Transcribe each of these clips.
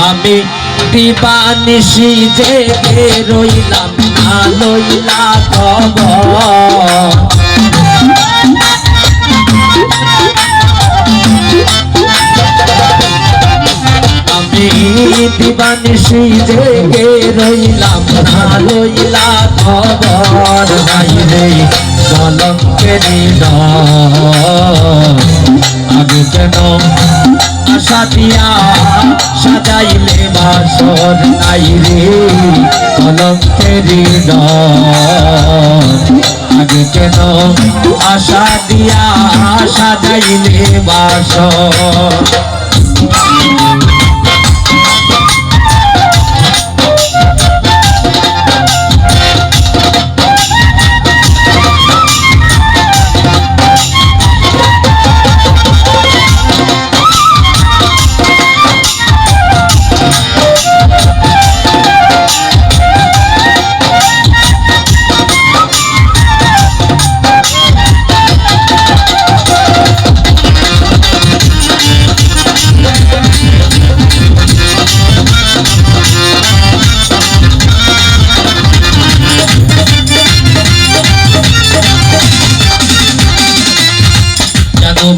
আমি দিবানিশি জেগে রইলাম না লইলা খবর আমি দিবানিশি জেগে রইলাম না লইলা খবর নাই রে কলঙ্কেরি আমি কেন আশা দিয়া সাজাইলে বাসর নাই রে কলঙ্কেরি আগে কেন আশা দিয়া সাজাইলে বাসর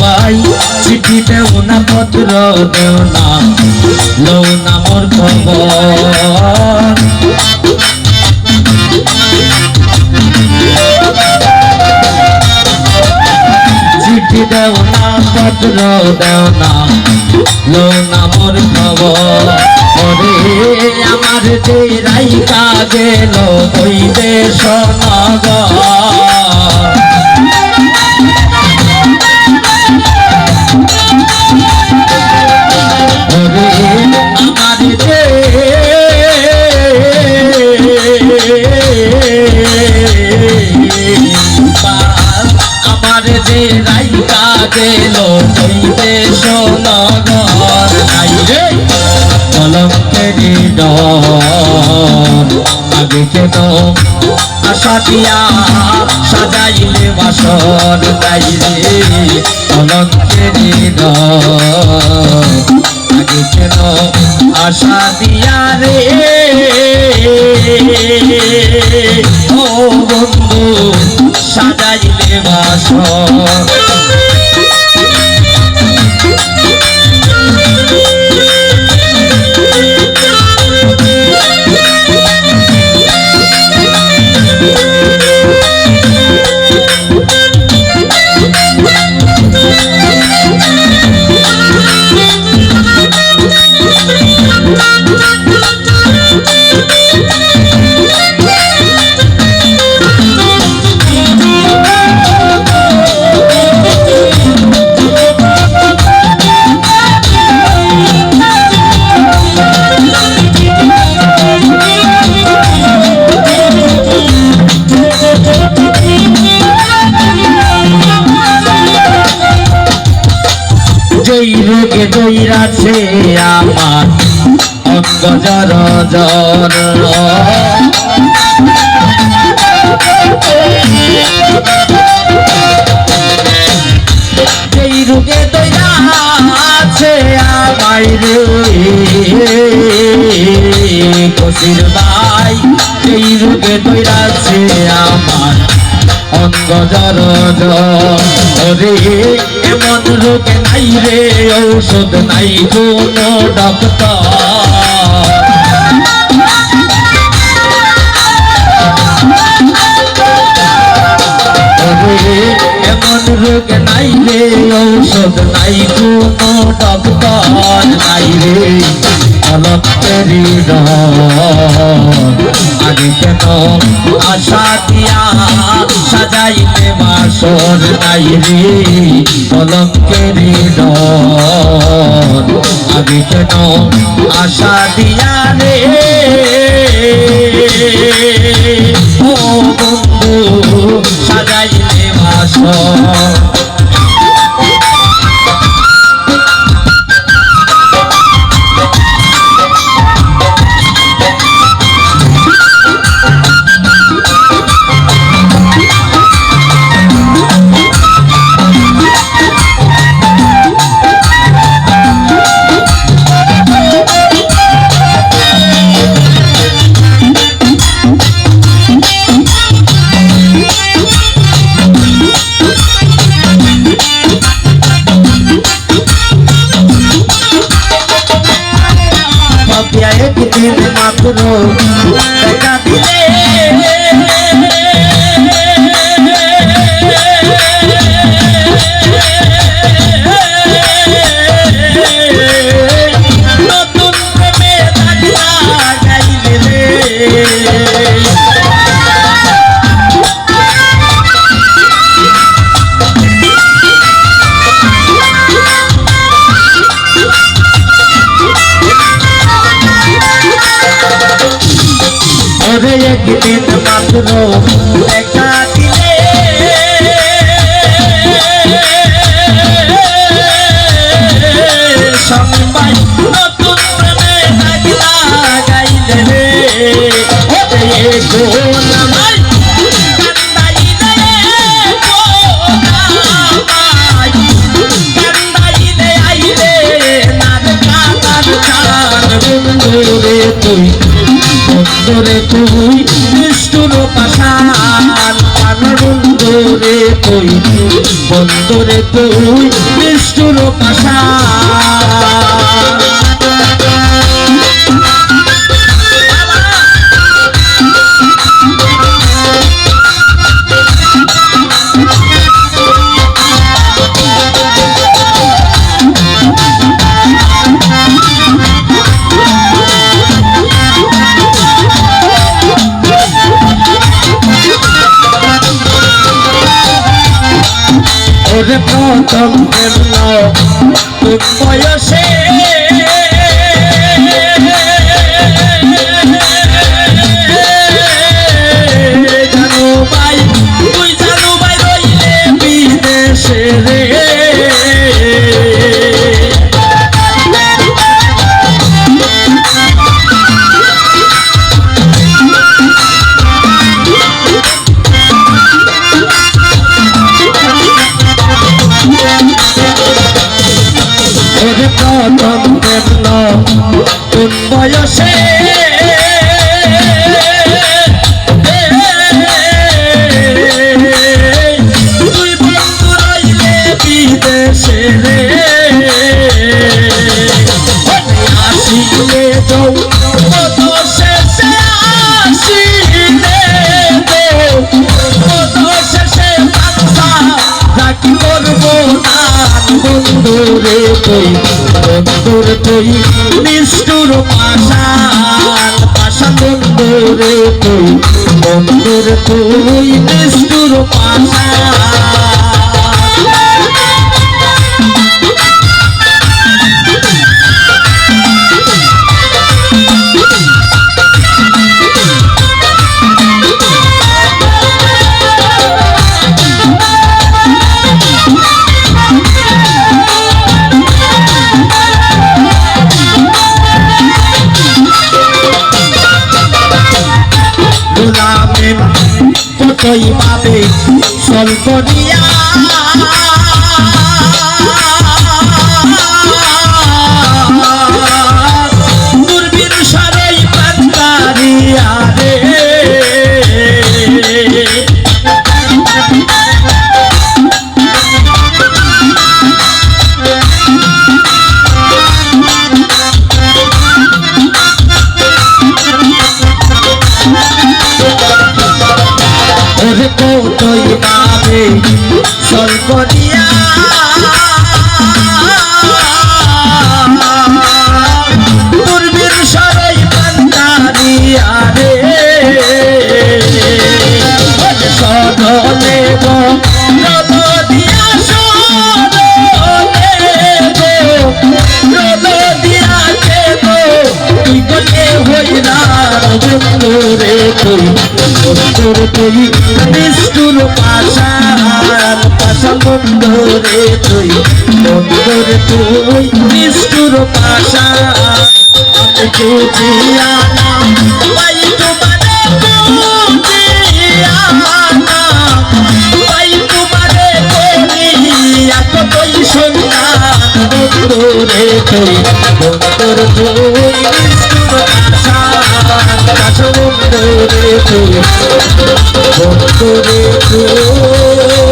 ভাই চিঠি দেও না পত্র দেও না লো না মোর খবর চিঠি দেও না পত্র দেও না লো না মোর খবর ওরে আমার যে রাইকা গেল ওই দেশ নগর আমার যে রাইকা গেল ওই দেশ নগর নাই রে কলঙ্কেরি আগে কেন আশা দিয়া সাজাইলে বাসর নাই রে কলঙ্কেরি আগে কেন আশা দিয়া রে ও বন্ধু সাজাইলে বাসর যেই রোগে দইরাছে আমার অঙ্গ জর জর যেই রোগে দইরাছে আমায় রে কসির ভাই যেই রোগে দইরাছে আমার অঙ্গ জর রে এমন রোগ নাই রে ঔষধ নাই কোন ডক্টর এমন রোগ নাই রে ঔষধ নাই কোন ডক্টর নাই রে কলঙ্কেরি আগে কেন আশা দিয়া সাজাইলে বাসর নাই রে কলঙ্কেরি আগে কেন আশা দিয়া রে ও বন্ধু সাজাইলে বাসর একদিন মাত্র দেখা দিলে নতুন প্রেমে গাইলে রে একদিন মাত্র দেখা দিলে সবাই নতুন প্রেমে গাইলে রে গোলামাই কান্দাইলে আইলে নার কাতার চান বন্ধুরে তুই বন্ধুরে তুই নিষ্ঠুর পাষাণ বন্ধুরে তুই বন্ধুরে তুই নিষ্ঠুর পাষাণ ওরে প্রথম প্রেম তোর বয়সে জানো ভাই তুই জানো ভাই রইলে বিদেশে রে প্রথম প্রেম কোন বয়সে তুই বন্ধু রইলে বিদেশে রে আসিলে যাও কত শেষে আসিলে কত শেষে রাখি করবো না বন্ধুরে তুই বন্ধুরে তুই নিষ্ঠুর পাষাণ পাষাণ বন্ধুরে তুই বন্ধুরে তুই নিষ্ঠুর পাষাণ কতই পাবে স্বল্প দিয়া দূরবীন সারাই প্রান্তারিয়া রে কতই পাবে স্বল্প দিয়া দূরবীন সারাই প্রান্তারিয়া রে সদলে দিয়া সদলে দিয়াছে তুই গলে হইলা বন্ধুরে তুই বন্ধুরে তুই নিষ্ঠুর পাষাণ পাষাণ বন্ধুরে তুই বন্ধুরে তুই নিষ্ঠুর পাষাণ আমি বুঝিয়ানা পাই তোমারে বুঝিয়ানা পাই তোমারে করিয়া কতই সন্তান বন্ধুরে তুই বন্ধুরে তুই নিষ্ঠুর পাষাণ বন্ধুরে তুই বন্ধুরে তুই